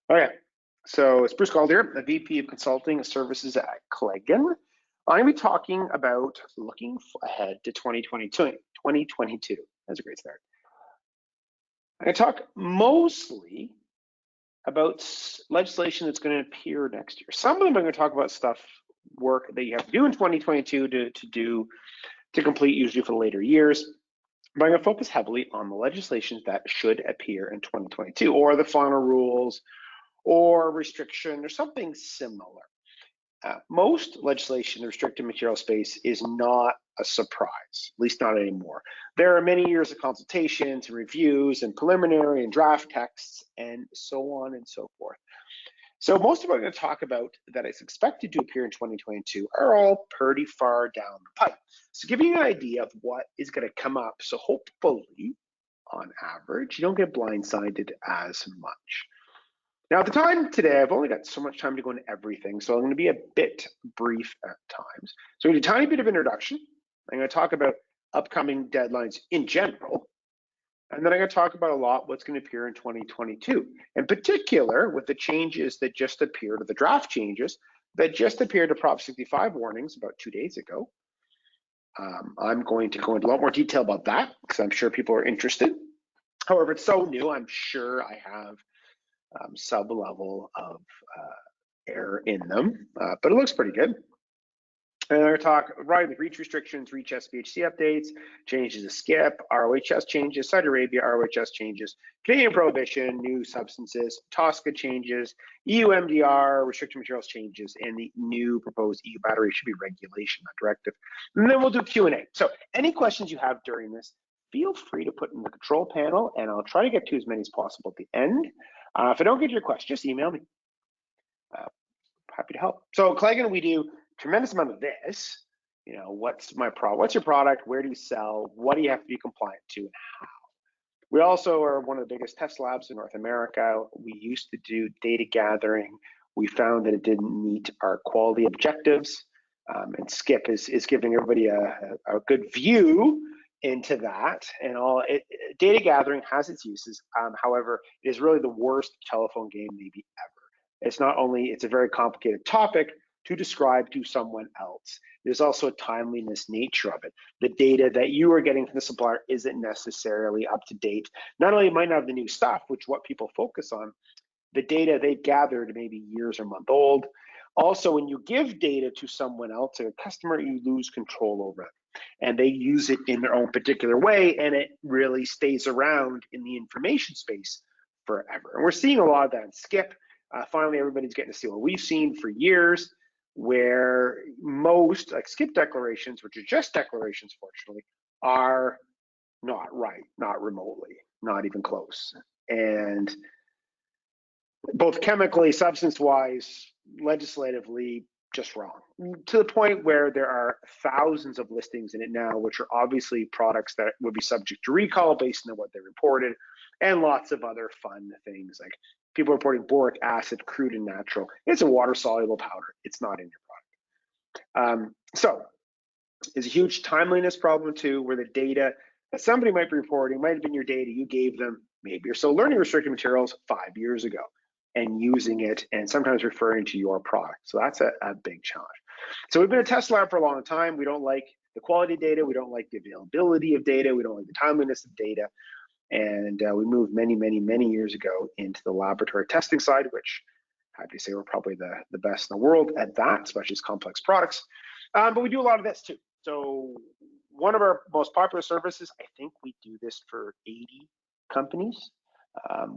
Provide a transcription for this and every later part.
Okay, so it's Bruce Gold here, the VP of Consulting Services at Claigan. I'm going to be talking about looking ahead to 2022. 2022, that's a great start. I'm going to talk mostly about legislation that's going to appear next year. Some of them I'm going to talk about work that you have to do in 2022 to complete, usually for later years. But I'm going to focus heavily on the legislation that should appear in 2022, or the final rules, or restriction, or something similar. Most legislation in the restricted material space is not a surprise, at least not anymore. There are many years of consultations and reviews and preliminary and draft texts and so on and so forth. So most of what I'm going to talk about that is expected to appear in 2022 are all pretty far down the pipe. So giving you an idea of what is going to come up. So hopefully, on average, you don't get blindsided as much. Now, at the time today, I've only got so much time to go into everything, so I'm going to be a bit brief at times. So I'm going to do a tiny bit of introduction. I'm going to talk about upcoming deadlines in general, and then I'm going to talk about a lot what's going to appear in 2022, in particular with the changes that just appeared, or the draft changes that just appeared to Prop 65 warnings about 2 days ago. I'm going to go into a lot more detail about that because I'm sure people are interested. However, it's so new, I'm sure I have sub-level of error in them, but it looks pretty good. And I'm going to talk right with REACH restrictions, REACH DHC updates, changes to SCIP, ROHS changes, Saudi Arabia ROHS changes, Canadian prohibition, new substances, TSCA changes, EU MDR, restricted materials changes, and the new proposed EU battery should be regulation, not directive. And then we'll do Q&A. So any questions you have during this, feel free to put in the control panel, and I'll try to get to as many as possible at the end. If I don't get your question, just email me. Happy to help. So Claigan, we do a tremendous amount of this. You know, what's my product? What's your product? Where do you sell? What do you have to be compliant to, and how? We also are one of the biggest test labs in North America. We used to do data gathering. We found that it didn't meet our quality objectives, and SCIP is giving everybody a good view into that, and data gathering has its uses. However, it is really the worst telephone game maybe ever. It's a very complicated topic to describe to someone else. There's also a timeliness nature of it. The data that you are getting from the supplier isn't necessarily up to date. Not only might not have the new stuff, which what people focus on, the data they've gathered maybe years or month old. Also, when you give data to someone else, a customer, you lose control over it. And they use it in their own particular way, and it really stays around in the information space forever. And we're seeing a lot of that in SCIP. Finally, everybody's getting to see what we've seen for years, where most SCIP declarations, which are just declarations, fortunately, are not right, not remotely, not even close. And both chemically, substance-wise, legislatively, just wrong, to the point where there are thousands of listings in it now, which are obviously products that would be subject to recall based on what they reported, and lots of other fun things like people reporting boric acid, crude and natural. It's a water-soluble powder. It's not in your product. So there's a huge timeliness problem too, where the data that somebody might be reporting might have been your data you gave them. Maybe you're still learning restricted materials 5 years ago and using it and sometimes referring to your product. So that's a big challenge. So we've been a test lab for a long time. We don't like the quality of data. We don't like the availability of data. We don't like the timeliness of data. And we moved many, many, many years ago into the laboratory testing side, which happy to say we're probably the best in the world at that, especially as complex products. But we do a lot of this too. So one of our most popular services, I think we do this for 80 companies,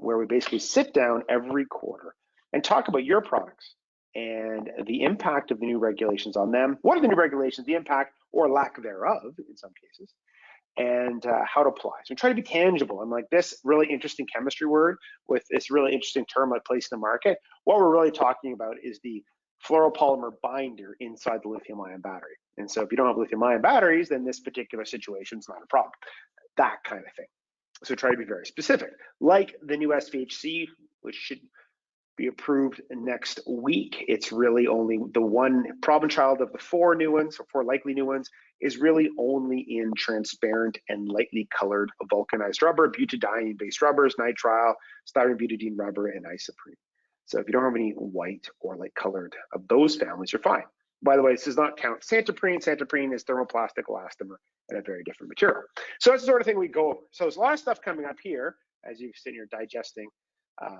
where we basically sit down every quarter and talk about your products and the impact of the new regulations on them. What are the new regulations, the impact or lack thereof in some cases, and how to apply. So we try to be tangible. And like this really interesting chemistry word with this really interesting term like placed in the market, what we're really talking about is the fluoropolymer binder inside the lithium-ion battery. And so if you don't have lithium-ion batteries, then this particular situation is not a problem. That kind of thing. So try to be very specific. Like the new SVHC, which should be approved next week. It's really only the one problem child of the 4 new ones, or 4 likely new ones, is really only in transparent and lightly colored vulcanized rubber, butadiene-based rubbers, nitrile, styrene butadiene rubber, and isoprene. So if you don't have any white or light colored of those families, you're fine. By the way, this does not count santoprene. Santoprene is thermoplastic elastomer and a very different material. So that's the sort of thing we go over. So there's a lot of stuff coming up here as you sit here digesting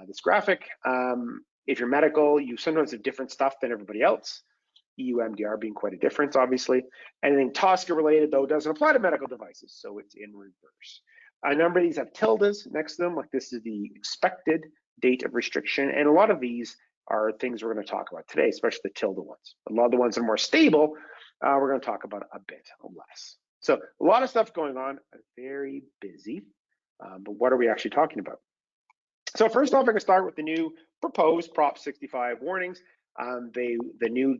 this graphic. If you're medical, you sometimes have different stuff than everybody else. EU MDR being quite a difference, obviously. Anything TSCA related, though, doesn't apply to medical devices, so it's in reverse. A number of these have tildes next to them, like this is the expected date of restriction, and a lot of these are things we're going to talk about today, especially the tilde ones. A lot of the ones that are more stable, we're going to talk about a bit less. So a lot of stuff going on, very busy, but what are we actually talking about? So first off, I'm going to start with the new proposed Prop 65 warnings. The new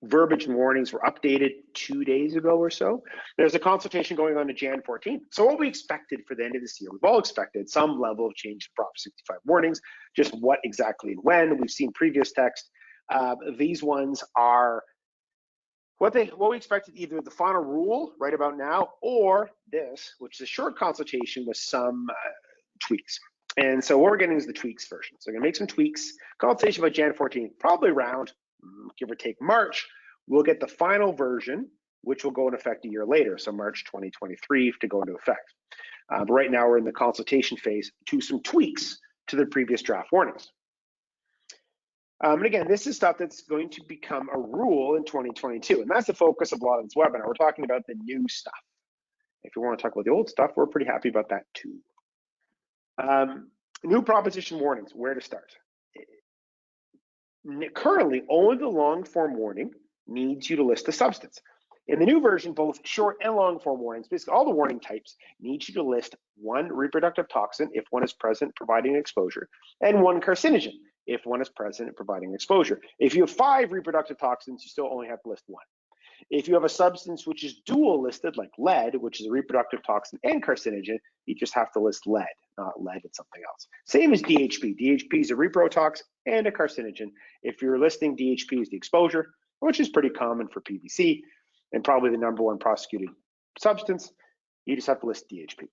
verbiage and warnings were updated 2 days ago or so. There's a consultation going on to Jan 14th. So what we expected for the end of this year, we've all expected some level of change to Prop 65 warnings, just what exactly and when. We've seen previous text. These ones are what we expected, either the final rule right about now or this, which is a short consultation with some tweaks. And so what we're getting is the tweaks version. So we're gonna make some tweaks, consultation by Jan 14th, probably around, give or take March. We'll get the final version, which will go into effect a year later, so March 2023 to go into effect. But right now we're in the consultation phase to some tweaks to the previous draft warnings. And again, this is stuff that's going to become a rule in 2022, and that's the focus of a lot of this webinar. We're talking about the new stuff. If you want to talk about the old stuff, we're pretty happy about that too. New proposition warnings, where to start? Currently, only the long form warning needs you to list the substance. In the new version, both short and long form warnings, basically all the warning types, need you to list one reproductive toxin if one is present providing exposure, and one carcinogen if one is present providing exposure. If you have 5 reproductive toxins, you still only have to list one. If you have a substance which is dual listed, like lead, which is a reproductive toxin and carcinogen, you just have to list lead, not lead and something else. Same as DHP. DHP is a reprotox and a carcinogen. If you're listing DHP as the exposure, which is pretty common for PVC, and probably the #1 prosecuted substance, you just have to list DHP.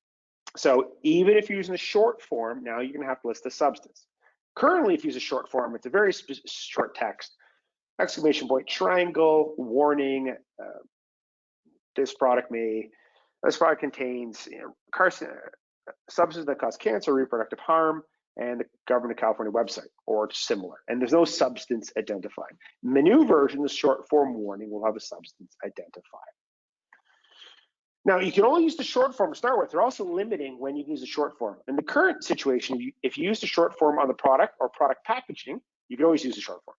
So even if you're using the short form, now you're gonna have to list the substance. Currently, if you use a short form, it's a very short text, exclamation point, triangle, warning, this product contains substances that cause cancer, reproductive harm, and the Government of California website, or similar. And there's no substance identified. In the new version, the short form warning will have a substance identified. Now, you can only use the short form to start with. They're also limiting when you can use the short form. In the current situation, if you use the short form on the product or product packaging, you can always use the short form.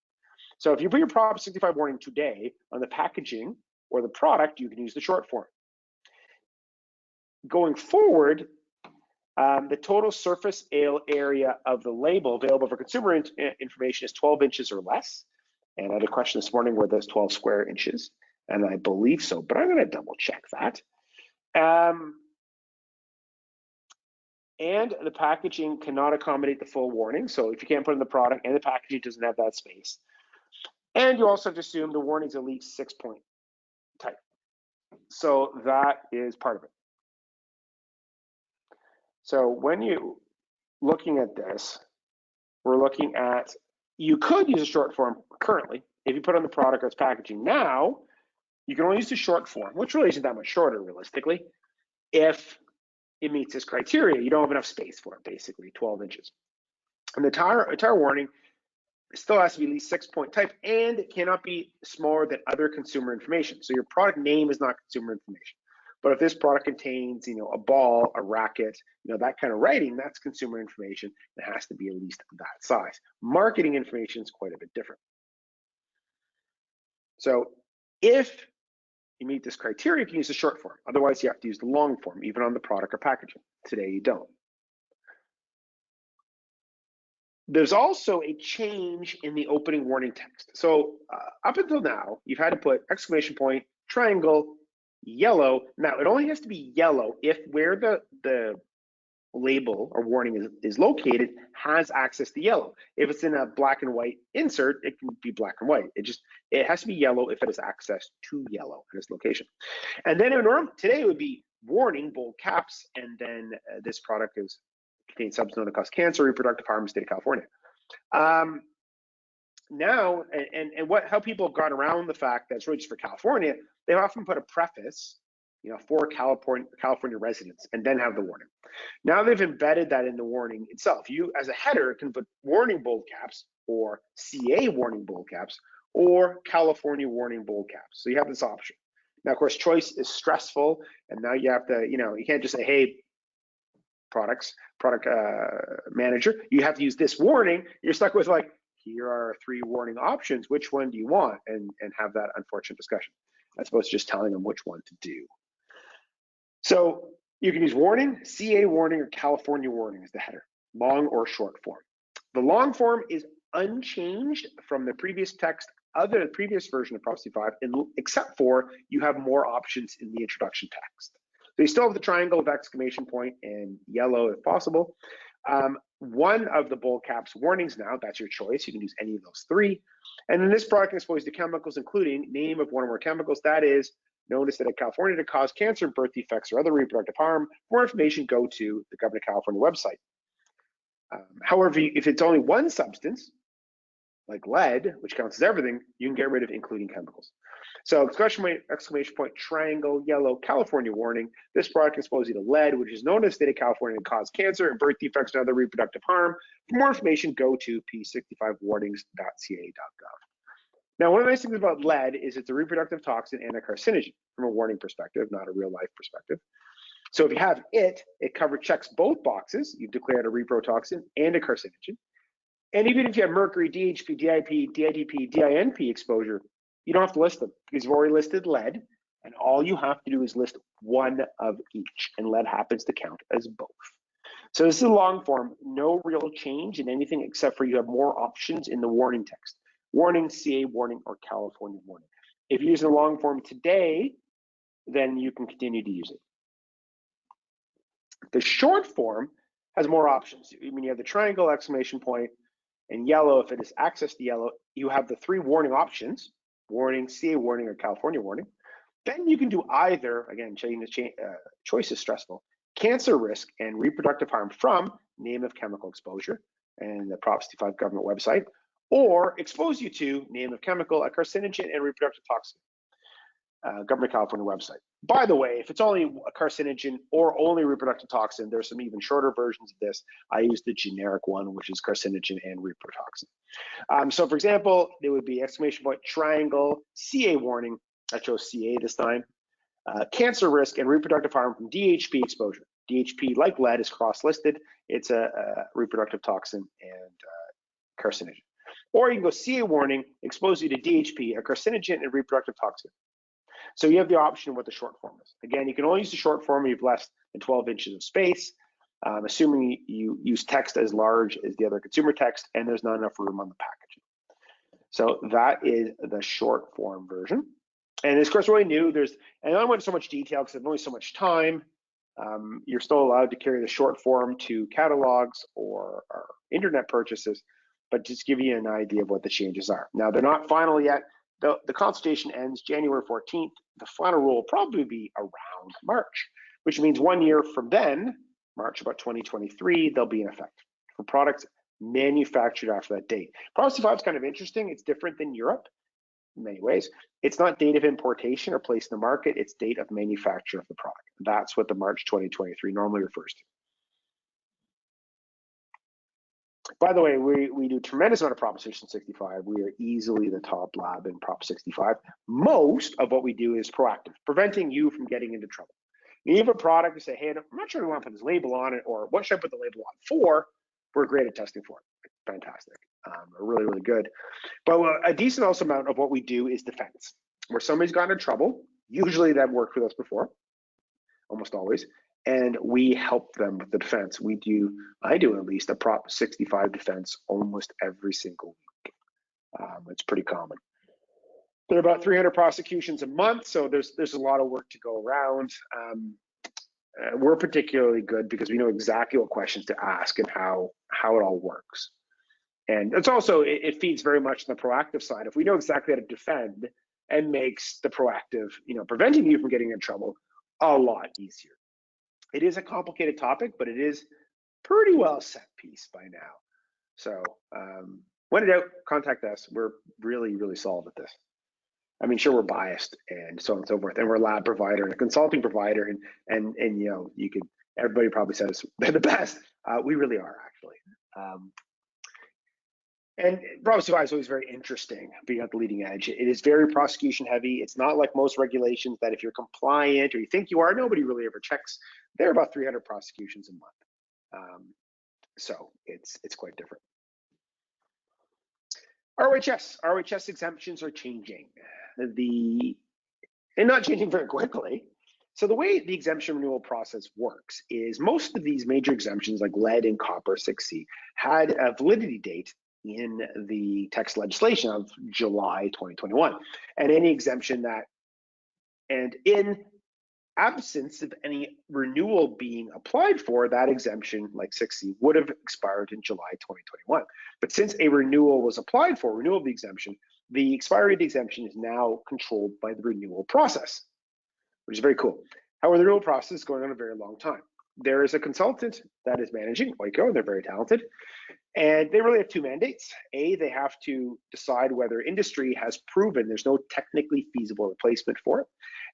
So if you put your Prop 65 warning today on the packaging or the product, you can use the short form. Going forward, the total surface area of the label available for consumer information is 12 inches or less. And I had a question this morning where those 12 square inches, and I believe so, but I'm going to double check that. And the packaging cannot accommodate the full warning. So if you can't put in the product and the packaging doesn't have that space. And you also have to assume the warning is at least 6-point type. So that is part of it. So when you're looking at this, we're looking at, you could use a short form currently if you put on the product or its packaging. Now, you can only use the short form, which really isn't that much shorter realistically, if it meets this criteria. You don't have enough space for it, basically, 12 inches. And the entire warning still has to be at least 6-point type, and it cannot be smaller than other consumer information. So your product name is not consumer information. But if this product contains, a ball, a racket, that kind of writing, that's consumer information. It has to be at least that size. Marketing information is quite a bit different. So if you meet this criteria, you can use the short form. Otherwise, you have to use the long form, even on the product or packaging. Today, you don't. There's also a change in the opening warning text. So up until now, you've had to put exclamation point, triangle, yellow. Now, it only has to be yellow if where the label or warning is located has access to yellow. If it's in a black and white insert, it can be black and white. It has to be yellow if it has access to yellow in its location. And then today it would be warning, bold caps, and then this product contains substance known to cause cancer, reproductive harm in the state of California. Now, how people have gone around the fact that it's really just for California, they often put a preface, for California residents, and then have the warning. Now they've embedded that in the warning itself. You, as a header, can put warning bold caps, or CA warning bold caps, or California warning bold caps. So you have this option. Now, of course, choice is stressful, and now you have to, you can't just say, hey, product manager, you have to use this warning. You're stuck with like, here are 3 warning options. Which one do you want? And have that unfortunate discussion, as opposed to just telling them which one to do. So you can use warning, CA warning, or California warning as the header, long or short form. The long form is unchanged from the previous text, the previous version of Prop 65, except for you have more options in the introduction text. So you still have the triangle with exclamation point and yellow if possible. One of the bold caps warnings now, that's your choice. You can use any of those 3. And then this product is exposed to chemicals, including name of one or more chemicals. That is, notice that in California to cause cancer, birth defects, or other reproductive harm. For more information, go to the Government of California website. However, if it's only one substance, like lead, which counts as everything, you can get rid of including chemicals. So exclamation point, triangle, yellow, California warning. This product exposes you to lead, which is known in the state of California to cause cancer and birth defects and other reproductive harm. For more information, go to p65warnings.ca.gov. Now, one of the nice things about lead is it's a reproductive toxin and a carcinogen from a warning perspective, not a real life perspective. So if you have it checks both boxes. You've declared a reprotoxin and a carcinogen. And even if you have mercury, DHP, DIP, DIDP, DINP exposure, you don't have to list them because you've already listed lead, and all you have to do is list one of each, and lead happens to count as both. So this is a long form, no real change in anything except for you have more options in the warning text. Warning, CA warning, or California warning. If you're using a long form today, then you can continue to use it. The short form has more options. I mean, you have the triangle, exclamation point, and yellow. If it is access to yellow, you have the 3 warning options: warning, CA warning, or California warning. Then you can do either, again, choice is stressful, cancer risk and reproductive harm from name of chemical exposure and the Prop 65 government website, or expose you to name of chemical, a carcinogen, and reproductive toxin, Government of California website. By the way, if it's only a carcinogen or only reproductive toxin, there's some even shorter versions of this. I use the generic one, which is carcinogen and reprotoxin. So for example, there would be exclamation point, triangle, CA warning. I chose CA this time. Cancer risk and reproductive harm from DHP exposure. DHP, like lead, is cross-listed. It's a reproductive toxin and carcinogen. Or you can go CA warning, expose you to DHP, a carcinogen and reproductive toxin. So you have the option of what the short form is. Again, you can only use the short form if you have less than 12 inches of space, assuming you use text as large as the other consumer text and there's not enough room on the packaging. So that is the short form version. And of course, really new, and I don't went into so much detail because there's only so much time. You're still allowed to carry the short form to catalogs or internet purchases, but just give you an idea of what the changes are. Now, they're not final yet. The consultation ends January 14th. The final rule will probably be around March, which means 1 year from then, March about 2023, they'll be in effect for products manufactured after that date. Prop 65 is kind of interesting. It's different than Europe in many ways. It's not date of importation or place in the market. It's date of manufacture of the product. That's what the March 2023 normally refers to. By the way, we do a tremendous amount of Proposition 65. We are easily the top lab in Prop 65. Most of what we do is proactive, preventing you from getting into trouble. You have a product, you say, hey, I'm not sure I want to put this label on it, or what should I put the label on for? We're great at testing for it. Fantastic. We're really, really good. But a decent also amount of what we do is defense, where somebody's gotten in trouble. Usually that worked with us before, almost always. And we help them with the defense. I do at least a Prop 65 defense almost every single week. It's pretty common. There are about 300 prosecutions a month, so there's a lot of work to go around. We're particularly good because we know exactly what questions to ask and how it all works. And it's also, it feeds very much on the proactive side. If we know exactly how to defend, and makes the proactive, preventing you from getting in trouble a lot easier. It is a complicated topic, but it is pretty well set piece by now. So when in doubt, contact us. We're really, really solid at this. I mean, sure, we're biased and so on and so forth, and we're a lab provider and a consulting provider, and you know, you could, everybody probably says they're the best. We really are, actually. And problem supply is always very interesting, being at the leading edge. It is very prosecution heavy. It's not like most regulations that if you're compliant or you think you are, nobody really ever checks. There are about 300 prosecutions a month. So it's quite different. ROHS exemptions are changing. And not changing very quickly. So the way the exemption renewal process works is most of these major exemptions like lead and copper 6C had a validity date in the text legislation of July 2021. And any exemption that, and in absence of any renewal being applied for, that exemption, like 6C, would have expired in July 2021. But since a renewal was applied for, renewal of the exemption, the expiry of the exemption is now controlled by the renewal process, which is very cool. However, the renewal process is going on a very long time. There is a consultant that is managing Oiko, and they're very talented, and they really have two mandates. A, they have to decide whether industry has proven there's no technically feasible replacement for it.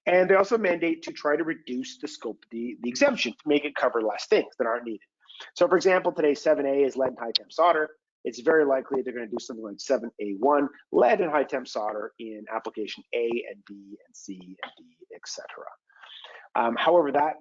And they also mandate to try to reduce the scope of the exemption to make it cover less things that aren't needed. So for example, today 7A is lead and high temp solder. It's very likely they're going to do something like 7A1, lead and high temp solder in application A and B and C and D, etc. However, that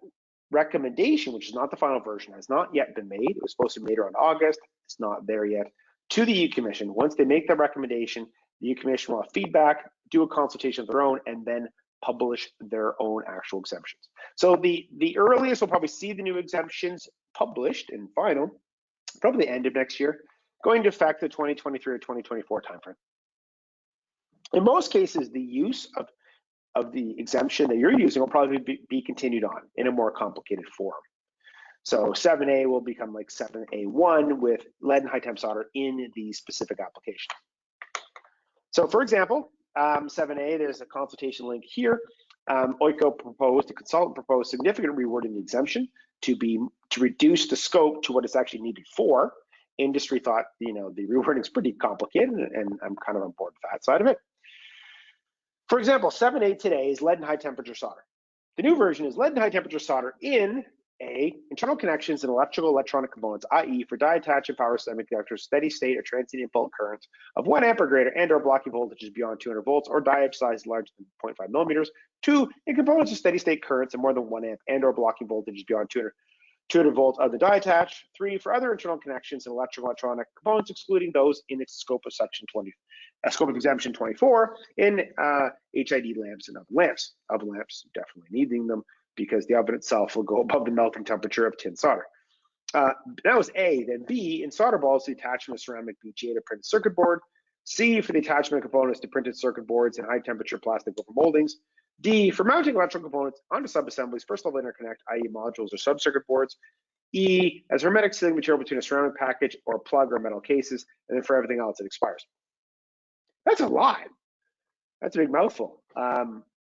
recommendation, which is not the final version, has not yet been made. It was supposed to be made around August. It's not there yet. To the EU Commission, once they make the recommendation, the EU Commission will have feedback, do a consultation of their own, and then publish their own actual exemptions. So the earliest we'll probably see the new exemptions published and final, probably the end of next year, going into effect the 2023 or 2024 timeframe. In most cases, the use of the exemption that you're using will probably be continued on in a more complicated form. So 7A will become like 7A1 with lead and high temp solder in the specific application. So for example, 7A, there's a consultation link here. Oiko proposed, the consultant proposed significant rewording the exemption to reduce the scope to what it's actually needed for. Industry thought, you know, the rewording is pretty complicated, and I'm kind of on board with that side of it. For example, 7A today is lead and high temperature solder. The new version is lead and high temperature solder in A, internal connections and electrical electronic components, i.e. for die-attached and power semiconductors, steady state or transient impulse currents of 1 amp or greater and or blocking voltages beyond 200 volts or die-edge size larger than 0.5 millimeters. 2, in components of steady state currents of more than 1 amp and or blocking voltages beyond 200 volts of the die-attached. 3, for other internal connections and electrical electronic components, excluding those in its scope of section 20. Scope of exemption 24 in HID lamps and oven lamps. Oven lamps, definitely needing them because the oven itself will go above the melting temperature of tin solder. That was A. Then B, in solder balls, the attachment of ceramic BGA to printed circuit board. C, for the attachment of components to printed circuit boards and high temperature plastic wafer moldings. D, for mounting electrical components onto subassemblies, first level interconnect, i.e. modules or sub-circuit boards. E, as hermetic sealing material between a ceramic package or plug or metal cases, and then for everything else, it expires. That's a lot. That's a big mouthful.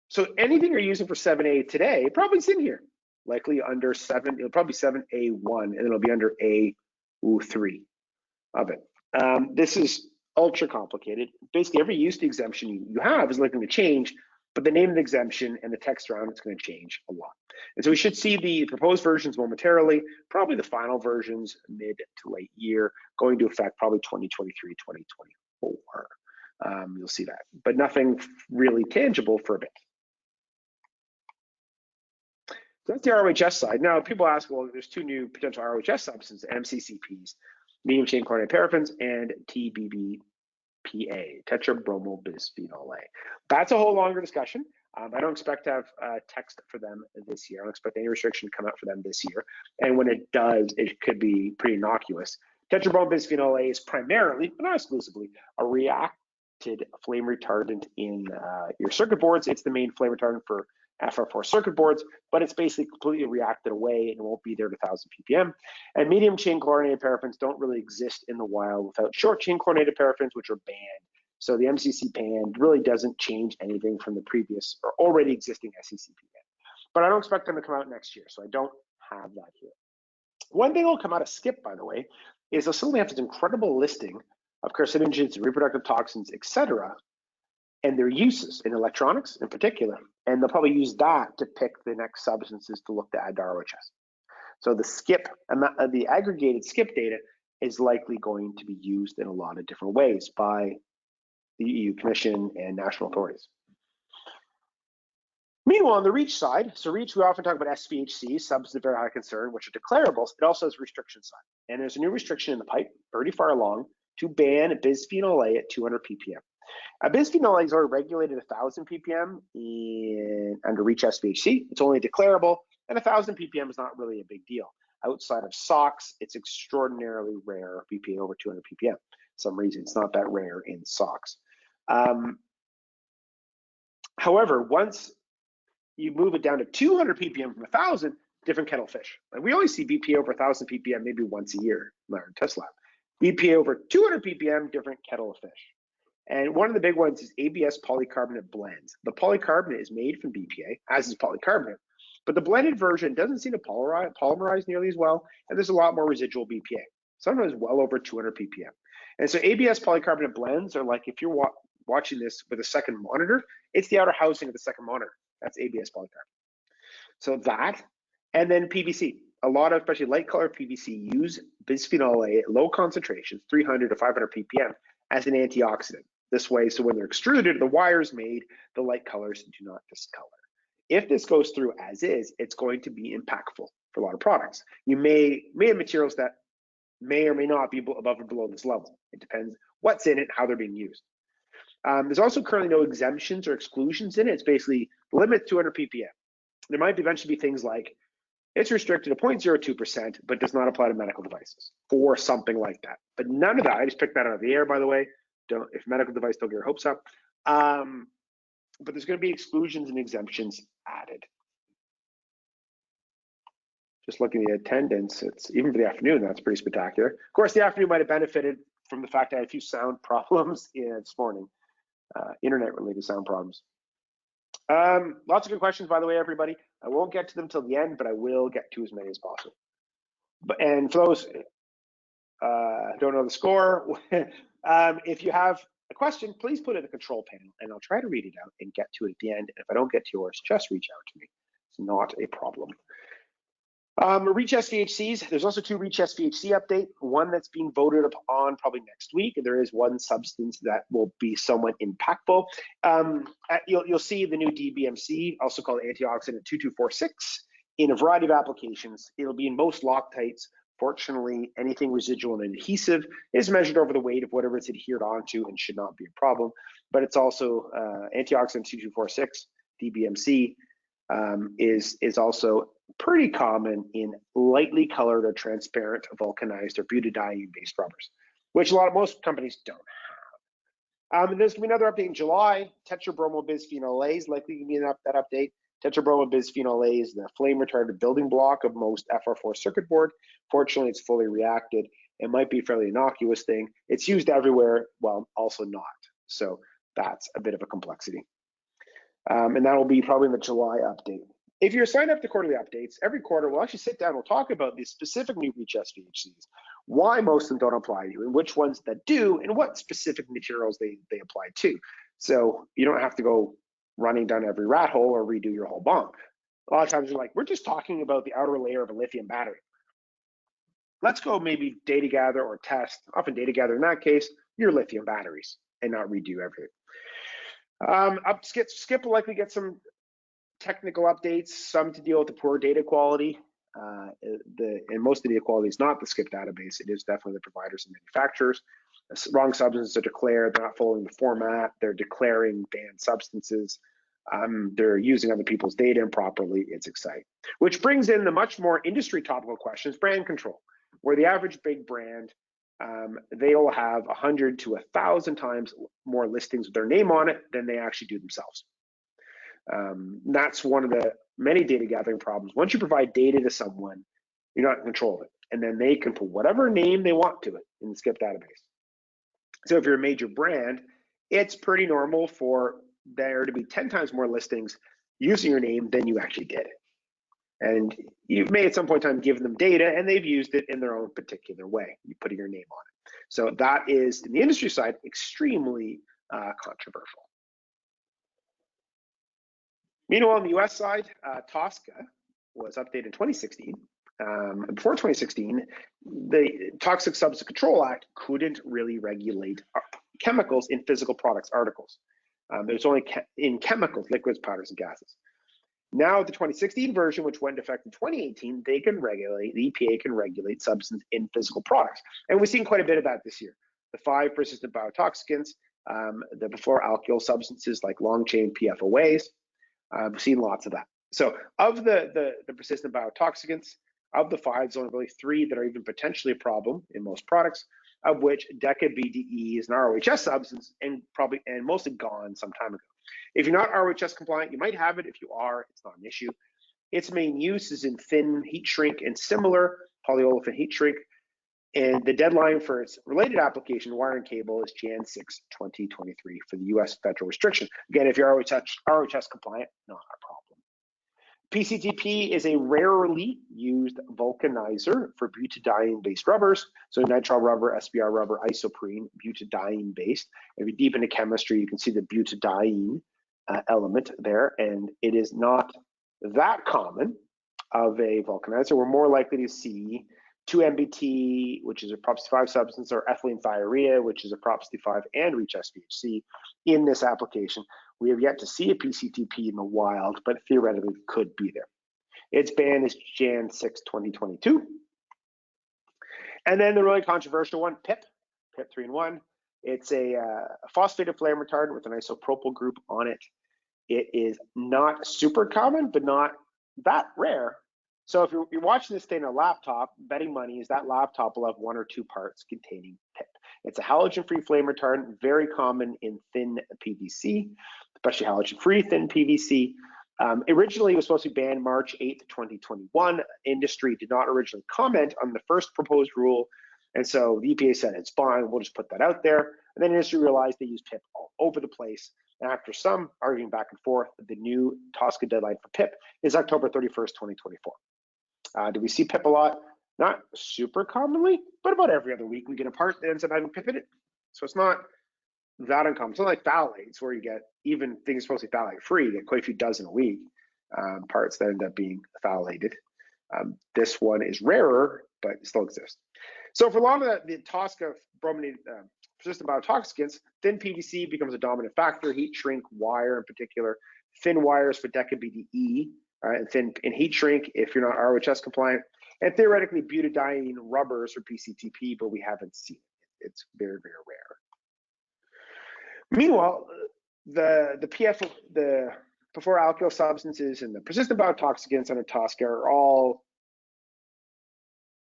So anything you're using for 7A today, probably is in here. Likely under 7, it'll probably be 7A1, and it'll be under A3 of it. This is ultra complicated. Basically, every use the exemption you have is likely to change, but the name of the exemption and the text around it's going to change a lot. And so we should see the proposed versions momentarily, probably the final versions mid to late year, going to effect probably 2023, 2024. You'll see that, but nothing really tangible for a bit. So that's the ROHS side. Now, people ask, well, there's 2 new potential ROHS substances, MCCPs, medium chain chlorinated paraffins, and DbDP, tetrabromobisphenol A. That's a whole longer discussion. I don't expect to have text for them this year. I don't expect any restriction to come out for them this year. And when it does, it could be pretty innocuous. Tetrabromobisphenol A is primarily, but not exclusively, a reacted flame retardant in your circuit boards. It's the main flame retardant for FR4 circuit boards, but it's basically completely reacted away and won't be there at 1000 ppm. And medium chain chlorinated paraffins don't really exist in the wild without short chain chlorinated paraffins, which are banned. So the MCC ban really doesn't change anything from the previous or already existing SCCP ban. But I don't expect them to come out next year, so I don't have that here. One thing will come out of SCIP, by the way, is they'll suddenly have this incredible listing of carcinogens, reproductive toxins, etc., and their uses in electronics in particular. And they'll probably use that to pick the next substances to look to add to ROHS. So the aggregated skip data is likely going to be used in a lot of different ways by the EU Commission and national authorities. Meanwhile, on the REACH side, so REACH, we often talk about SVHC, substance of very high concern, which are declarables. It also has restriction side. And there's a new restriction in the pipe, pretty far along, to ban bisphenol A at 200 ppm. Bisphenol A is already regulated 1,000 ppm under REACH SVHC. It's only declarable, and 1,000 ppm is not really a big deal. Outside of SOx, it's extraordinarily rare BPA over 200 ppm. For some reason, it's not that rare in SOx. However, once you move it down to 200 ppm from 1,000, different kettle of fish. And we only see BPA over 1,000 ppm maybe once a year in our test lab. BPA over 200 ppm, different kettle of fish. And one of the big ones is ABS polycarbonate blends. The polycarbonate is made from BPA, as is polycarbonate, but the blended version doesn't seem to polymerize nearly as well, and there's a lot more residual BPA, sometimes well over 200 ppm. And so ABS polycarbonate blends are like, if you're watching this with a second monitor, it's the outer housing of the second monitor. That's ABS polycarbonate. So that, and then PVC. A lot of, especially light color PVC, use bisphenol A at low concentrations, 300 to 500 ppm, as an antioxidant. This way, so when they're extruded, the wires made, the light colors do not discolor. If this goes through as is, it's going to be impactful for a lot of products. You may have materials that may or may not be above or below this level. It depends what's in it, how they're being used. There's also currently no exemptions or exclusions in it. It's basically limit 200 ppm. There might eventually be things like it's restricted to 0.02%, but does not apply to medical devices or something like that. But none of that, I just picked that out of the air, by the way. If medical device, don't get your hopes up. But there's going to be exclusions and exemptions added. Just looking at the attendance, it's even for the afternoon, that's pretty spectacular. Of course, the afternoon might have benefited from the fact I had a few sound problems this morning, internet-related sound problems. Lots of good questions, by the way, everybody. I won't get to them till the end, but I will get to as many as possible. And for those don't know the score, if you have a question, please put it in the control panel, and I'll try to read it out and get to it at the end. And if I don't get to yours, just reach out to me. It's not a problem. REACH SVHCs, there's also 2 REACH SVHC update, one that's being voted on probably next week, and there is one substance that will be somewhat impactful. You'll see the new DBMC, also called antioxidant 2246, in a variety of applications. It'll be in most Loctites. Fortunately, anything residual and adhesive is measured over the weight of whatever it's adhered onto and should not be a problem. But it's also antioxidant 2246, DBMC, is also pretty common in lightly colored or transparent vulcanized or butadiene-based rubbers, which most companies don't have. And there's going to be another update in July. Tetrabromobisphenol A is likely to be that update. Tetrabromobisphenol A is the flame retardant building block of most FR4 circuit board. Fortunately, it's fully reacted. It might be a fairly innocuous thing. It's used everywhere, well, also not. So that's a bit of a complexity. And that will be probably in the July update. If you're signed up to quarterly updates, every quarter we'll actually sit down and we'll talk about the specific new REACH SVHCs, why most of them don't apply to you, and which ones that do, and what specific materials they apply to. So you don't have to go running down every rat hole or redo your whole bomb. A lot of times you're like, we're just talking about the outer layer of a lithium battery. Let's go maybe data gather or test, often data gather in that case, your lithium batteries and not redo everything. Skip will likely get some technical updates, some to deal with the poor data quality. And most of the data quality is not the skip database. It is definitely the providers and manufacturers. Wrong substances are declared. They're not following the format. They're declaring banned substances. They're using other people's data improperly. It's exciting. Which brings in the much more industry topical questions, brand control, where the average big brand, they will have 100 to 1,000 times more listings with their name on it than they actually do themselves. That's one of the many data gathering problems. Once you provide data to someone, you're not in control of it. And then they can put whatever name they want to it in the skip database. So if you're a major brand, it's pretty normal for there to be 10 times more listings using your name than you actually did. And you may at some point in time give them data and they've used it in their own particular way. You put your name on it. So that is, in the industry side, extremely controversial. Meanwhile, on the US side, TSCA was updated in 2016. Before 2016, the Toxic Substance Control Act couldn't really regulate chemicals in physical products articles. There's only in chemicals, liquids, powders, and gases. Now, the 2016 version, which went into effect in 2018, they can regulate, the EPA can regulate substance in physical products. And we've seen quite a bit of that this year. The 5 persistent biotoxicants, the before alkyl substances like long-chain PFOAs, we've seen lots of that. So of the persistent biotoxicants, of the 5, there's only really 3 that are even potentially a problem in most products, of which DecaVDE is an ROHS substance and mostly gone some time ago. If you're not ROHS compliant, you might have it. If you are, it's not an issue. Its main use is in thin heat shrink and similar polyolefin heat shrink. And the deadline for its related application, wire and cable, is Jan 6, 2023 for the US federal restriction. Again, if you're ROHS compliant, not a problem. PCTP is a rarely used vulcanizer for butadiene-based rubbers. So nitrile rubber, SBR rubber, isoprene, butadiene-based. If you deep into chemistry, you can see the butadiene element there, and it is not that common of a vulcanizer. We're more likely to see 2-MBT, which is a Prop 65 substance, or ethylene thiourea, which is a Prop 65 and REACH SVHC in this application. We have yet to see a PCTP in the wild, but theoretically could be there. Its ban is Jan 6, 2022. And then the really controversial one, PIP 3-in-1. It's a phosphated flame retardant with an isopropyl group on it. It is not super common, but not that rare. So if you're watching this thing on a laptop, betting money is that laptop will have 1 or 2 parts containing PIP. It's a halogen-free flame retardant, very common in thin PVC, especially halogen-free thin PVC. Originally, it was supposed to be banned March 8th, 2021. Industry did not originally comment on the first proposed rule, and so the EPA said it's fine, we'll just put that out there. And then industry realized they use PIP all over the place. And after some arguing back and forth, the new TSCA deadline for PIP is October 31st, 2024. Do we see PIP a lot? Not super commonly, but about every other week we get a part that ends up having PIP in it. So it's not that uncommon. It's not like phthalates where you get even things supposed to be phthalate free, you get quite a few dozen a week, parts that end up being phthalated. This one is rarer, but it still exists. So for a lot of the TSCA brominated persistent biotoxicants, thin PVC becomes a dominant factor, heat shrink, wire in particular, thin wires for DecaVDE, and thin in heat shrink if you're not ROHS compliant, and theoretically butadiene rubbers for PCTP, but we haven't seen it. It's very, very rare. Meanwhile, the before alkyl substances and the persistent biotoxicants under TSCA are all,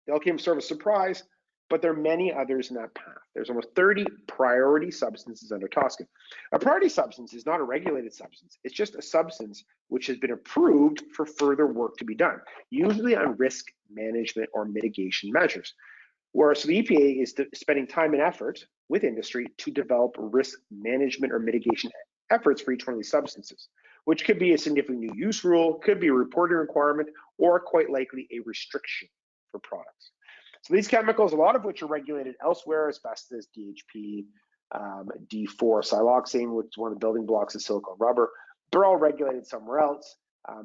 they all came sort of a surprise, but there are many others in that path. There's almost 30 priority substances under TSCA. A priority substance is not a regulated substance. It's just a substance which has been approved for further work to be done, usually on risk management or mitigation measures. Whereas the EPA is spending time and effort with industry to develop risk management or mitigation efforts for each one of these substances, which could be a significant new use rule, could be a reporting requirement, or quite likely a restriction for products. So these chemicals, a lot of which are regulated elsewhere, asbestos, DHP, D4 siloxane, which is one of the building blocks of silicone rubber, they're all regulated somewhere else.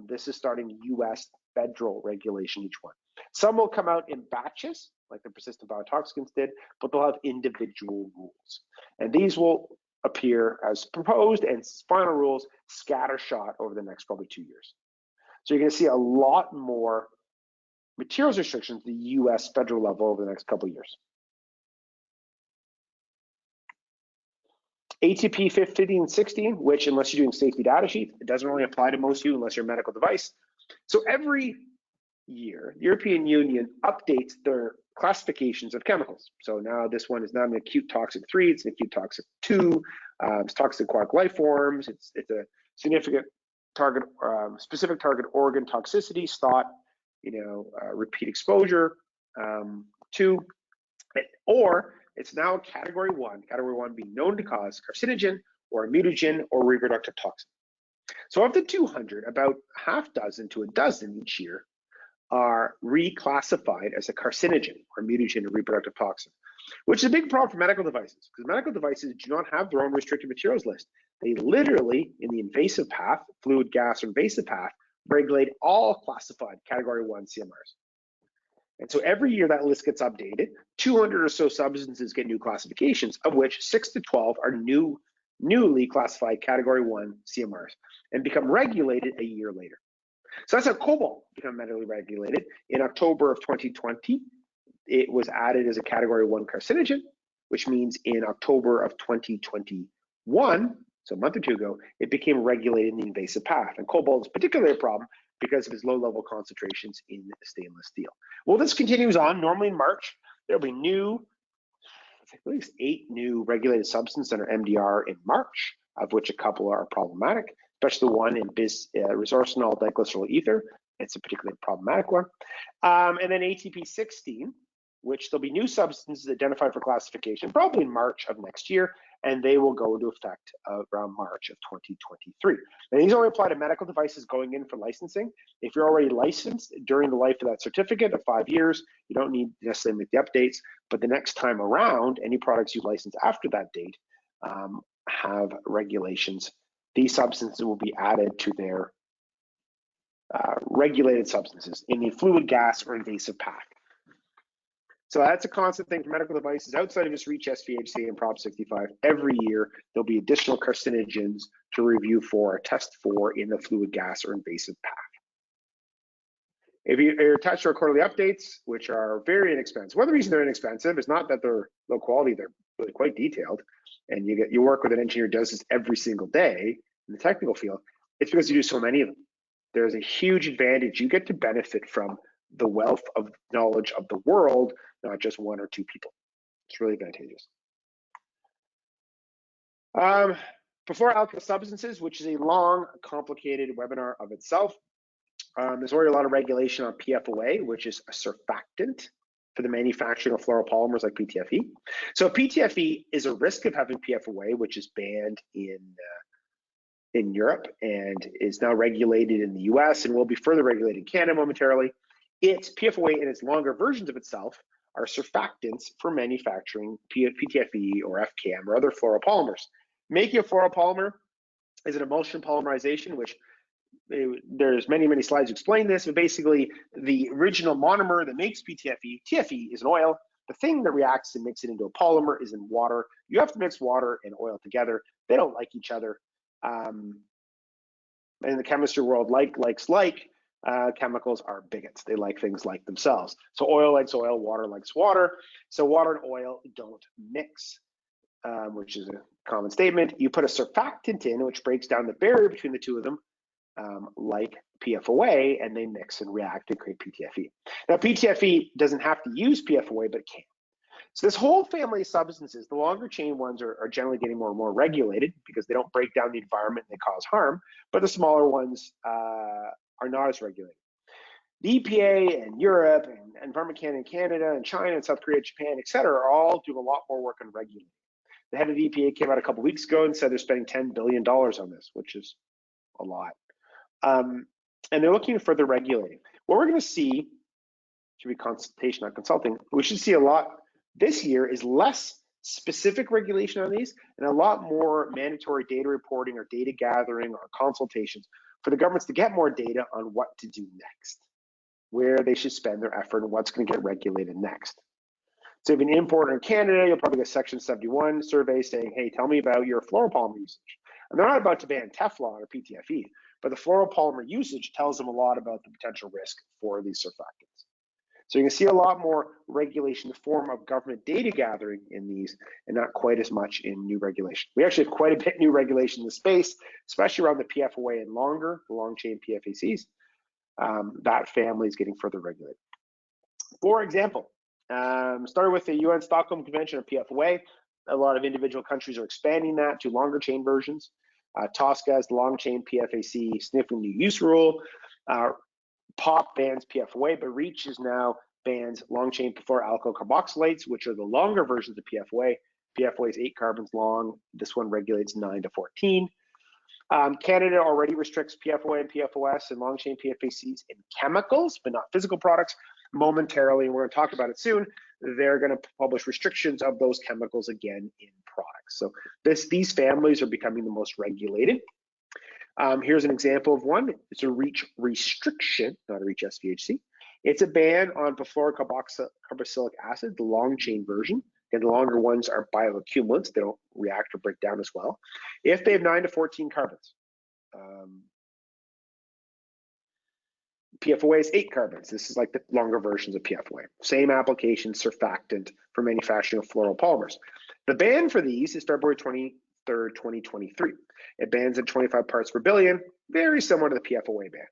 This is starting US federal regulation, each one. Some will come out in batches, like the persistent biotoxicants did, but they'll have individual rules. And these will appear as proposed and final rules scattershot over the next probably 2 years. So you're going to see a lot more materials restrictions at the US federal level over the next couple of years. ATP 1516, which unless you're doing safety data sheet, it doesn't really apply to most of you unless you're a medical device. So every year, the European Union updates their classifications of chemicals. So now this one is not an acute toxic 3, it's an acute toxic 2, it's toxic aquatic life forms, it's a significant target, specific target organ toxicity, STOT, repeat exposure, 2, or it's now category 1, category 1 being known to cause carcinogen or a mutagen or reproductive toxin. So of the 200, about half dozen to a dozen each year are reclassified as a carcinogen or mutagen or reproductive toxin, which is a big problem for medical devices because medical devices do not have their own restricted materials list. They literally, in the invasive path, fluid, gas, or invasive path, regulate all classified category 1 CMRs. And so every year that list gets updated. 200 or so substances get new classifications, of which 6 to 12 are newly classified category 1 CMRs and become regulated a year later. So that's how cobalt became medically regulated. In October of 2020, it was added as a category 1 carcinogen, which means in October of 2021, so a month or two ago, it became regulated in the invasive path. And cobalt is particularly a problem because of its low level concentrations in stainless steel. Well, this continues on. Normally in March, there'll be at least 8 new regulated substances under MDR in March, of which a couple are problematic, especially the one in resorcinol diglycerol ether. It's a particularly problematic one. And then ATP 16, which there'll be new substances identified for classification, probably in March of next year, and they will go into effect around March of 2023. And these only apply to medical devices going in for licensing. If you're already licensed during the life of that certificate of 5 years, you don't need to necessarily make the updates, but the next time around, any products you license after that date have regulations. These substances will be added to their regulated substances in the fluid, gas, or invasive path. So that's a constant thing for medical devices outside of just REACH, SVHC, and Prop 65. Every year, there'll be additional carcinogens to review for or test for in the fluid, gas, or invasive path. If you're attached to our quarterly updates, which are very inexpensive, one of the reasons they're inexpensive is not that they're low quality, they're really quite detailed, and you work with an engineer who does this every single day in the technical field. It's because you do so many of them. There's a huge advantage. You get to benefit from the wealth of knowledge of the world, not just one or two people. It's really advantageous. Before alkyl substances, which is a long, complicated webinar of itself, there's already a lot of regulation on PFOA, which is a surfactant for the manufacturing of fluoropolymers like PTFE. So PTFE is a risk of having PFOA, which is banned in Europe and is now regulated in the US and will be further regulated in Canada momentarily. PFOA and its longer versions of itself are surfactants for manufacturing PTFE or FKM or other fluoropolymers. Making a fluoropolymer is an emulsion polymerization, which there's many slides to explain this, but basically the original monomer that makes PTFE, TFE is an oil. The thing that reacts and makes it into a polymer is in water. You have to mix water and oil together. They don't like each other. In the chemistry world, chemicals are bigots. They like things like themselves. So oil likes oil, water likes water. So water and oil don't mix, which is a common statement. You put a surfactant in, which breaks down the barrier between the two of them, like PFOA, and they mix and react to create PTFE. Now, PTFE doesn't have to use PFOA, but it can. So this whole family of substances, the longer chain ones are generally getting more and more regulated because they don't break down the environment and they cause harm, but the smaller ones are not as regulated. The EPA and Europe and Environment Canada and Canada and China and South Korea, Japan, et cetera, are all doing a lot more work on regulating. The head of the EPA came out a couple weeks ago and said they're spending $10 billion on this, which is a lot. And they're looking at further regulating. What we're going to see, should be consultation, not consulting, we should see a lot this year is less specific regulation on these and a lot more mandatory data reporting or data gathering or consultations for the governments to get more data on what to do next, where they should spend their effort and what's going to get regulated next. So if you're an importer in Canada, you'll probably get Section 71 survey saying, hey, tell me about your fluoropolymer usage. And they're not about to ban Teflon or PTFE, but the fluoropolymer usage tells them a lot about the potential risk for these surfactants. So you can see a lot more regulation in the form of government data gathering in these and not quite as much in new regulation. We actually have quite a bit new regulation in the space, especially around the PFOA and longer, the long chain PFACs. That family is getting further regulated. For example, starting with the UN Stockholm Convention on PFOA, a lot of individual countries are expanding that to longer chain versions. TSCA has the long chain PFAC sniffing new use rule. POP bans PFOA, but REACH is now bans long chain perfluoroalkyl carboxylates, which are the longer versions of PFOA. PFOA is 8 carbons long. This one regulates 9 to 14. Canada already restricts PFOA and PFOS and long-chain PFACs in chemicals, but not physical products. Momentarily, and we're going to talk about it soon, they're going to publish restrictions of those chemicals again in products. So these families are becoming the most regulated. Here's an example of one. It's a REACH restriction, not a REACH SVHC. It's a ban on perfluorocarboxylic acid, the long-chain version. And the longer ones are bioaccumulants. They don't react or break down as well. If they have 9 to 14 carbons. PFOA is 8 carbons. This is like the longer versions of PFOA. Same application, surfactant for manufacturing of fluoropolymers. The ban for these is February 23rd, 2023. It bans at 25 parts per billion, very similar to the PFOA ban.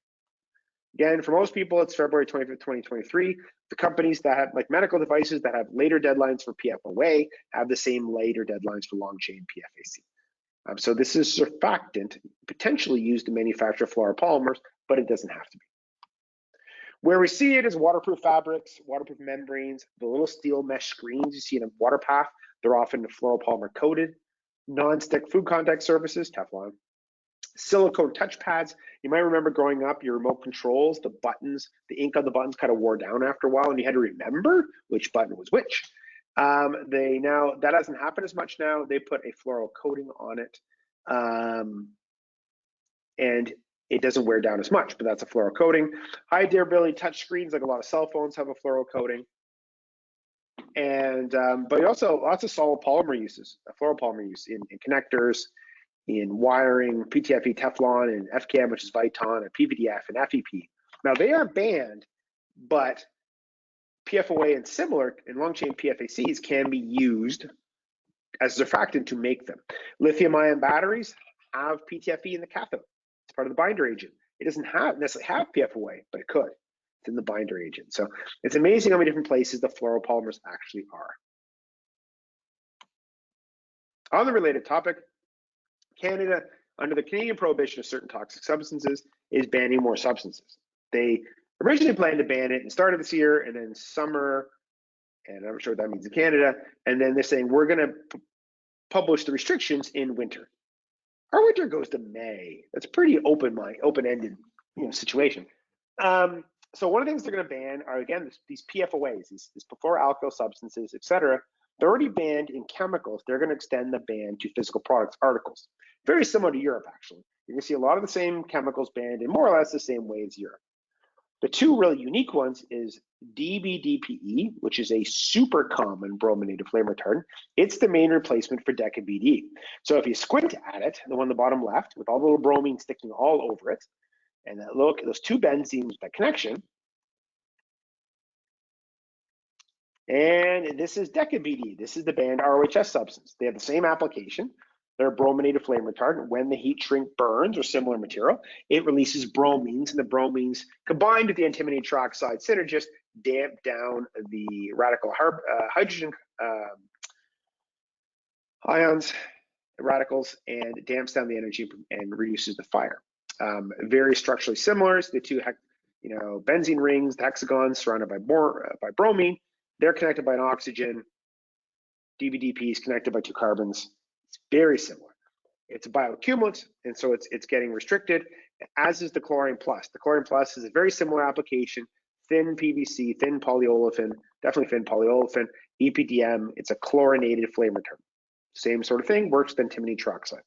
Again, for most people, it's February 25th, 2023. The companies that have, like medical devices that have later deadlines for PFOA, have the same later deadlines for long-chain PFAC. So this is surfactant, potentially used to manufacture fluoropolymers, but it doesn't have to be. Where we see it is waterproof fabrics, waterproof membranes, the little steel mesh screens you see in a water path, they're often fluoropolymer coated. Non-stick food contact surfaces, Teflon. Silicone touch pads. You might remember growing up, your remote controls, the buttons, the ink on the buttons kind of wore down after a while and you had to remember which button was which. That doesn't happen as much now. They put a fluoro coating on it and it doesn't wear down as much, but that's a fluoro coating. High durability touch screens, like a lot of cell phones have a fluoro coating. And but also lots of solid polymer uses, fluoropolymer use in connectors, in wiring, PTFE Teflon and FKM, which is Viton, and PVDF and FEP. Now they aren't banned, but PFOA and similar and long-chain PFACs can be used as a surfactant to make them. Lithium-ion batteries have PTFE in the cathode. It's part of the binder agent. It doesn't necessarily have PFOA, but it could. It's in the binder agent. So it's amazing how many different places the fluoropolymers actually are. On the related topic, Canada, under the Canadian prohibition of certain toxic substances, is banning more substances. They originally planned to ban it and started this year, and then summer, and I'm not sure what that means in Canada, and then they're saying we're going to publish the restrictions in winter. Our winter goes to May. That's pretty open-ended, situation. So one of the things they're going to ban are, again, these PFOAs, these perfluoroalkyl substances, et cetera. They're already banned in chemicals. They're going to extend the ban to physical products, articles. Very similar to Europe, actually. You're going to see a lot of the same chemicals banned in more or less the same way as Europe. The two really unique ones is DbDP, which is a super common brominated flame retardant. It's the main replacement for DecaVDE. So if you squint at it, the one on the bottom left, with all the little bromine sticking all over it, and look at those two benzenes, that connection, and this is DecaVDE. This is the banned ROHS substance. They have the same application. They're a brominated flame retardant. When the heat shrink burns or similar material, it releases bromines, and the bromines combined with the antimony trioxide synergist damp down the radical hydrogen ions, radicals, and damps down the energy and reduces the fire. Very structurally similar. The two, benzene rings, the hexagons surrounded by bromine. They're connected by an oxygen. DbDP is connected by 2 carbons. It's very similar. It's a bioaccumulant, and so it's getting restricted, as is the Chlorine Plus. The Chlorine Plus is a very similar application, thin PVC, thin polyolefin, definitely thin polyolefin, EPDM. It's a chlorinated flame retardant. Same sort of thing, works with antimony trioxide.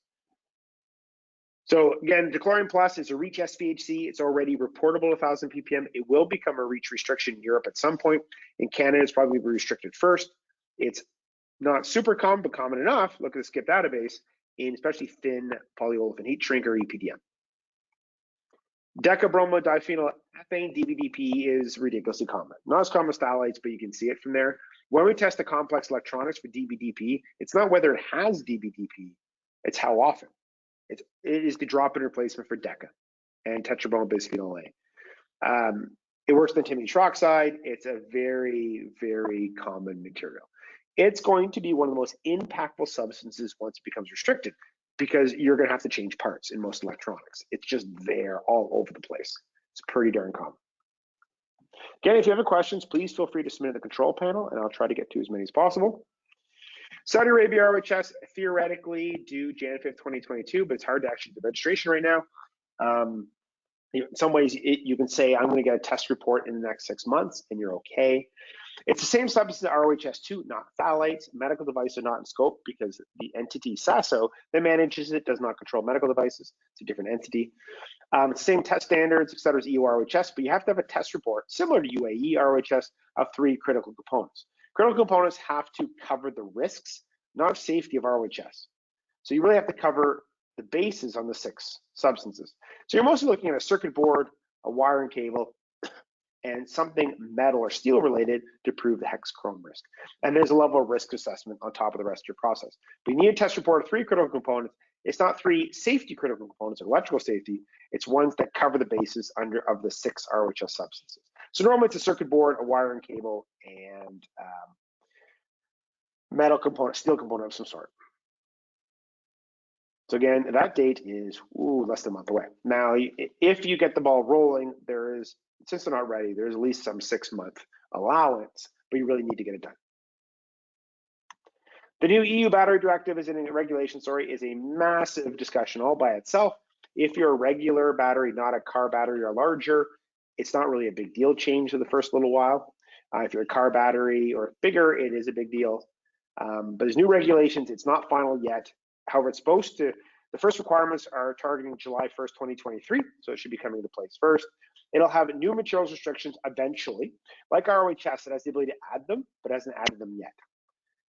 So again, the Chlorine Plus is a REACH SVHC. It's already reportable 1,000 ppm. It will become a REACH restriction in Europe at some point. In Canada, it's probably restricted first. It's not super common, but common enough. Look at the SCIP database in especially thin polyolefin heat shrink or EPDM. Decabromodiphenyl ethane, DbDP, is ridiculously common. Not as common as phthalates, but you can see it from there. When we test the complex electronics for DbDP, it's not whether it has DbDP, it's how often. It is the drop-in replacement for Deca and tetrabromobisphenol A. It works with antimony trioxide. It's a very, very common material. It's going to be one of the most impactful substances once it becomes restricted, because you're going to have to change parts in most electronics. It's just there all over the place. It's pretty darn common. Again, if you have any questions, please feel free to submit in the control panel, and I'll try to get to as many as possible. Saudi Arabia ROHS theoretically due Jan 5th, 2022, but it's hard to actually do the registration right now. In some ways, you can say, I'm going to get a test report in the next 6 months, and you're okay. It's the same substance as ROHS2, not phthalates. Medical devices are not in scope because the entity SASO that manages it does not control medical devices. It's a different entity. Same test standards, et cetera, as EU ROHS, but you have to have a test report similar to UAE ROHS of 3 critical components. Critical components have to cover the risks, not safety of ROHS. So you really have to cover the bases on the 6 substances. So you're mostly looking at a circuit board, a wiring cable, and something metal or steel related to prove the hex chrome risk. And there's a level of risk assessment on top of the rest of your process. But you need a test report of 3 critical components. It's not 3 safety critical components or electrical safety. It's ones that cover the bases of the 6 ROHS substances. So normally it's a circuit board, a wiring cable, and metal component, steel component of some sort. So again, that date is less than a month away. Now, if you get the ball rolling, there is, since they're not ready, there's at least some 6-month allowance, but you really need to get it done. The new EU Battery Directive is in a regulation, is a massive discussion all by itself. If you're a regular battery, not a car battery or larger, it's not really a big deal change for the first little while. If you're a car battery or bigger, it is a big deal. But there's new regulations. It's not final yet. However, it's supposed to, the first requirements are targeting July 1st, 2023, so it should be coming into place first. It'll have new materials restrictions eventually, like ROHS, it has the ability to add them, but hasn't added them yet.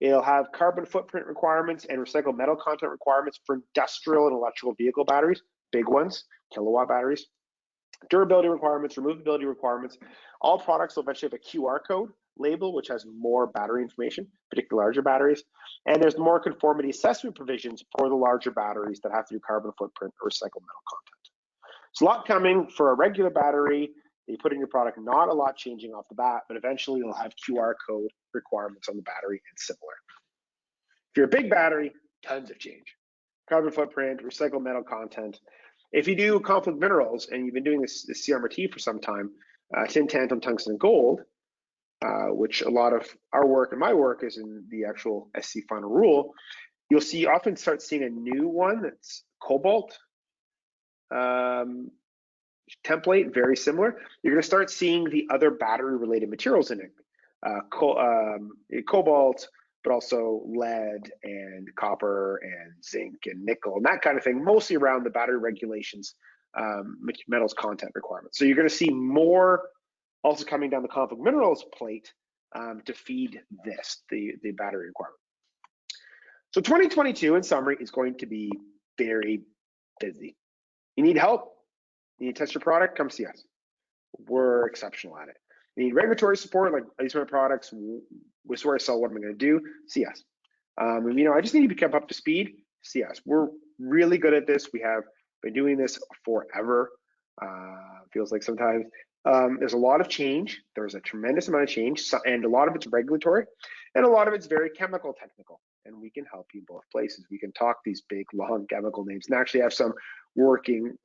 It'll have carbon footprint requirements and recycled metal content requirements for industrial and electrical vehicle batteries, big ones, kilowatt batteries. Durability requirements, removability requirements. All products will eventually have a QR code label, which has more battery information, particularly larger batteries. And there's more conformity assessment provisions for the larger batteries that have to do carbon footprint or recycled metal content. It's a lot coming for a regular battery that you put in your product, not a lot changing off the bat, but eventually you'll have QR code requirements on the battery and similar. If you're a big battery, tons of change. Carbon footprint, recycled metal content. If you do conflict minerals, and you've been doing this CRMT for some time, tin, tantalum, tungsten, and gold, which a lot of our work and my work is in the actual SC final rule, you'll see often start seeing a new one that's cobalt template, very similar. You're going to start seeing the other battery related materials in it, cobalt, but also lead and copper and zinc and nickel and that kind of thing, mostly around the battery regulations, metals content requirements. So you're going to see more also coming down the conflict minerals plate to feed this, the battery requirement. So 2022, in summary, is going to be very busy. You need help? You need to test your product? Come see us. We're exceptional at it. You need regulatory support, like these are my products, this is where I sell, what am I going to do? See us. I just need to become up to speed. See us. We're really good at this. We have been doing this forever. Feels like sometimes. There's a lot of change. There's a tremendous amount of change, and a lot of it's regulatory, and a lot of it's very chemical technical. And we can help you both places. We can talk these big, long chemical names and actually have some working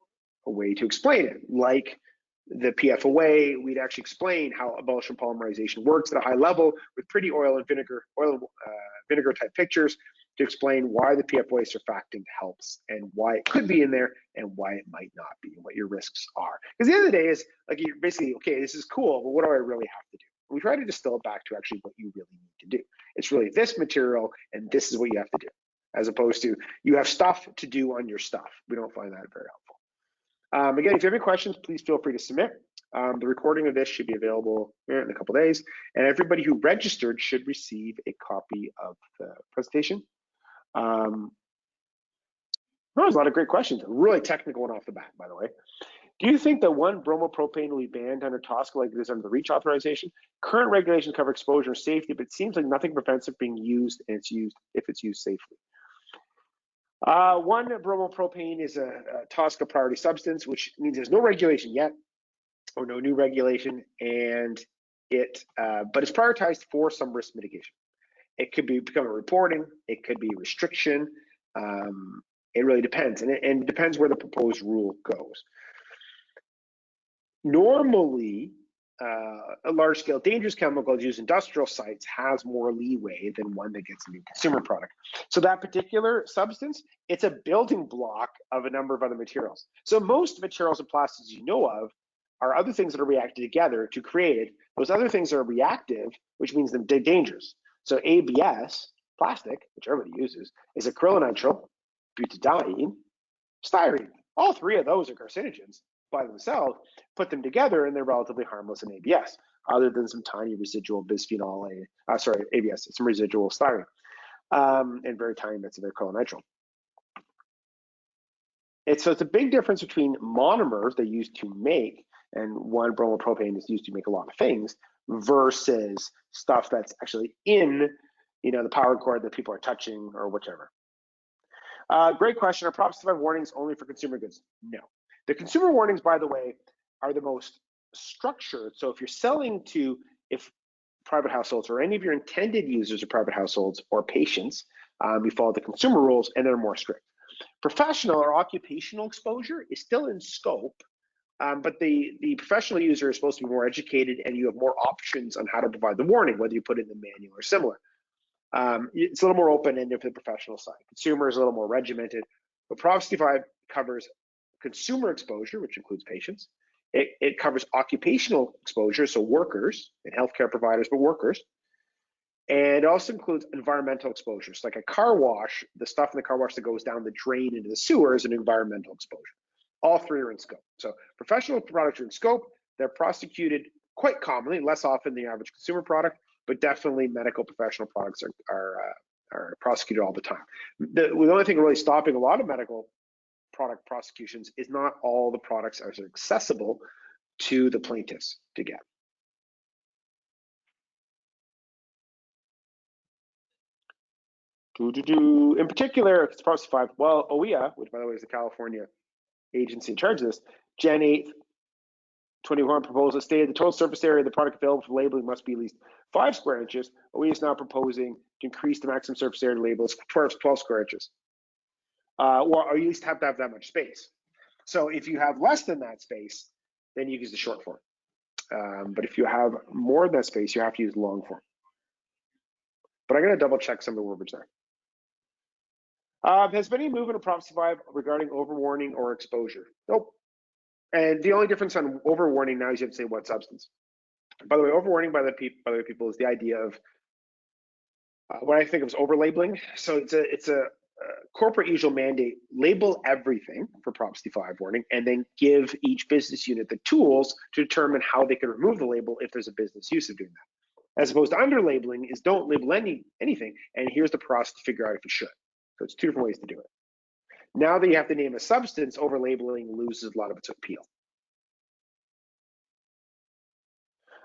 a way to explain it, like the PFOA. We'd actually explain how emulsion polymerization works at a high level with pretty oil and vinegar type pictures to explain why the PFOA surfactant helps and why it could be in there and why it might not be and what your risks are. Because the end of the day is like, you're basically, okay, this is cool, but what do I really have to do? We try to distill it back to actually what you really need to do. It's really this material and this is what you have to do, as opposed to you have stuff to do on your stuff. We don't find that very helpful. Again, if you have any questions, please feel free to submit. The recording of this should be available in a couple of days, and everybody who registered should receive a copy of the presentation. There's a lot of great questions. A really technical one off the bat, by the way. Do you think that 1-bromopropane will be banned under TSCA like it is under the REACH authorization? Current regulations cover exposure and safety, but it seems like nothing prevents it being used, and it's used if it's used safely. 1-bromopropane is a TSCA priority substance, which means there's no regulation yet, or no new regulation, and but it's prioritized for some risk mitigation. It could become a reporting, it could be restriction. It really depends, and it depends where the proposed rule goes. Normally, a large-scale dangerous chemicals used in industrial sites has more leeway than one that gets into a consumer product. So that particular substance, it's a building block of a number of other materials. So most materials and plastics you know of are other things that are reacted together to create it. Those other things are reactive, which means they're dangerous. So ABS, plastic, which everybody uses, is acrylonitrile, butadiene, styrene. All three of those are carcinogens by themselves. Put them together and they're relatively harmless in ABS, other than some tiny residual bisphenol A, ABS, some residual styrene, and very tiny bits of acrylonitrile. So it's a big difference between monomers they used to make, and 1-bromopropane is used to make a lot of things, versus stuff that's actually in, the power cord that people are touching or whichever. Great question. Are Prop 65 warnings only for consumer goods? No. The consumer warnings, by the way, are the most structured. So if you're selling to private households or any of your intended users of private households or patients, you follow the consumer rules and they're more strict. Professional or occupational exposure is still in scope, but the professional user is supposed to be more educated and you have more options on how to provide the warning, whether you put it in the manual or similar. It's a little more open-ended for the professional side. Consumer is a little more regimented, but Prop 65 covers consumer exposure, which includes patients. It covers occupational exposure, so workers and healthcare providers, but workers. And it also includes environmental exposures, like a car wash. The stuff in the car wash that goes down the drain into the sewer is an environmental exposure. All three are in scope. So professional products are in scope. They're prosecuted quite commonly, less often than the average consumer product, but definitely medical professional products are prosecuted all the time. The only thing really stopping a lot of medical product prosecutions is not all the products are accessible to the plaintiffs to get. In particular, if it's Prop 65, well, OEA, which by the way is the California agency in charge of this, Jan 8th, 21 proposal stated the total surface area of the product available for labeling must be at least 5 square inches. OEA is now proposing to increase the maximum surface area to label as 12 square inches. Or you at least have to have that much space. So if you have less than that space, then you use the short form. But if you have more than that space, you have to use the long form. But I'm going to double check some of the verbiage there. Has been any movement of Prop 65 regarding overwarning or exposure? Nope. And the only difference on overwarning now is you have to say what substance. By the way, overwarning by the people is the idea of what I think of as overlabeling. So it's a corporate usual mandate, label everything for Prop 65 warning, and then give each business unit the tools to determine how they can remove the label if there's a business use of doing that. As opposed to underlabeling is don't label anything, and here's the process to figure out if you should. So it's 2 different ways to do it. Now that you have to name a substance, overlabeling loses a lot of its appeal.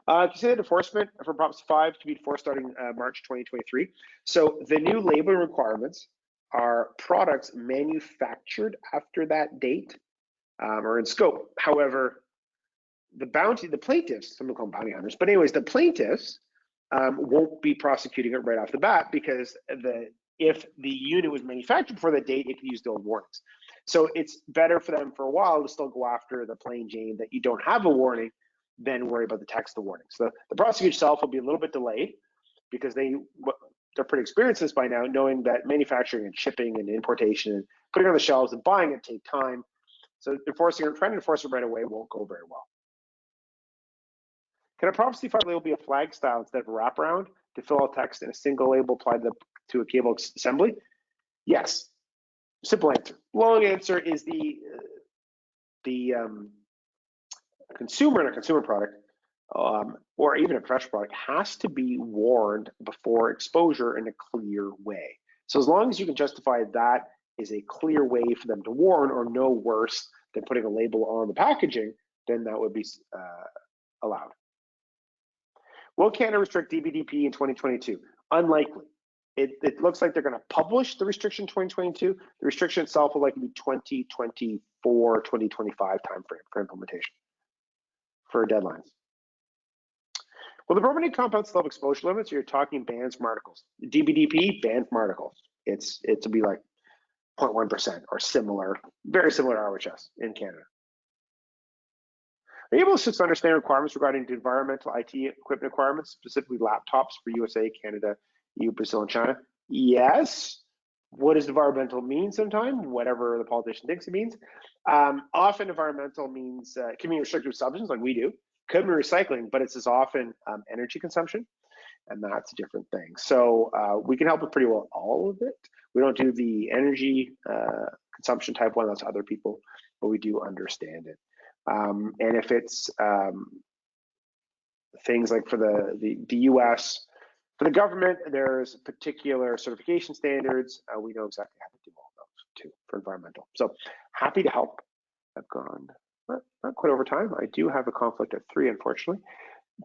Considered enforcement for Prop 5 to be enforced starting March 2023. So the new labeling requirements are products manufactured after that date or in scope. However, the plaintiffs, some will call them bounty hunters, but anyways, the plaintiffs won't be prosecuting it right off the bat because if the unit was manufactured before that date, it could use the old warnings. So it's better for them for a while to still go after the plain Jane that you don't have a warning than worry about the text of the warning. So the prosecution itself will be a little bit delayed because they're pretty experienced in this by now, knowing that manufacturing and shipping and importation and putting it on the shelves and buying it take time. So trying to enforce it right away won't go very well. Can a Prop 65 label be a flag style instead of a wraparound to fill out text in a single label applied to a cable assembly? Yes. Simple answer. Long answer is the consumer in a consumer product or even a professional product has to be warned before exposure in a clear way. So as long as you can justify that is a clear way for them to warn or no worse than putting a label on the packaging, then that would be allowed. Will Canada restrict DbDP in 2022? Unlikely. It looks like they're going to publish the restriction in 2022. The restriction itself will likely be 2024, 2025 timeframe for implementation for deadlines. Well, the brominated compounds still have exposure limits. You're talking bans from articles. DbDP bans from articles. It's to be like 0.1% or similar, very similar to RHS in Canada. Are you able to understand requirements regarding the environmental IT equipment requirements, specifically laptops for USA, Canada, EU, Brazil, and China? Yes. What does environmental mean sometimes? Whatever the politician thinks it means. Often environmental means, can mean restricted substances like we do, could be recycling, but it's as often energy consumption, and that's a different thing. So we can help with pretty well all of it. We don't do the energy consumption type one, that's other people, but we do understand it. And if it's things like for the US, for the government, there's particular certification standards. We know exactly how to do all those too for environmental. So happy to help. I've gone not quite over time. I do have a conflict at 3, unfortunately.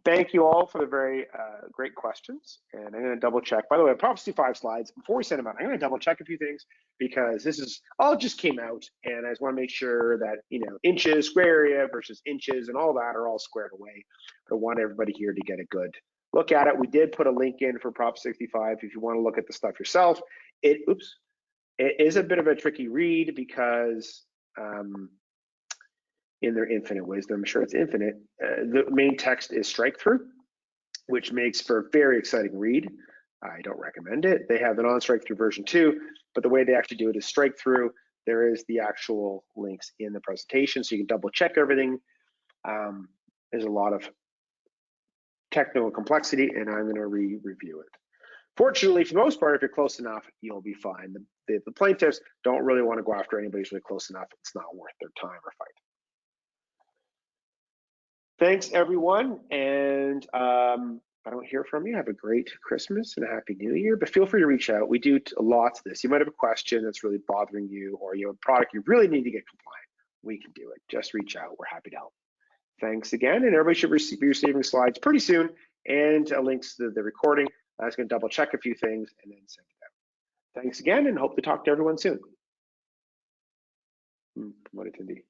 Thank you all for the very great questions. And I'm going to double check. By the way, I promised you 5 slides. Before we send them out, I'm going to double check a few things because this is all just came out, and I just want to make sure that, you know, inches, square area versus inches, and all that are all squared away. But I want everybody here to get a good look at it. We did put a link in for Prop 65 if you want to look at the stuff yourself. It is a bit of a tricky read because in their infinite wisdom, I'm sure it's infinite, the main text is strike through, which makes for a very exciting read. I don't recommend it. They have the non-strike through version 2, but the way they actually do it is strike through. There is the actual links in the presentation, so you can double check everything. There's a lot of technical complexity, and I'm going to review it. Fortunately, for the most part, if you're close enough, you'll be fine. The plaintiffs don't really want to go after anybody who's really close enough. It's not worth their time or fight. Thanks, everyone. And if I don't hear from you, have a great Christmas and a Happy New Year. But feel free to reach out. We do lots of this. You might have a question that's really bothering you, or you have a product you really need to get compliant. We can do it. Just reach out. We're happy to help. Thanks again. And everybody should be receiving slides pretty soon and links to the recording. I was going to double check a few things and then send it out. Thanks again, and hope to talk to everyone soon. What attendee?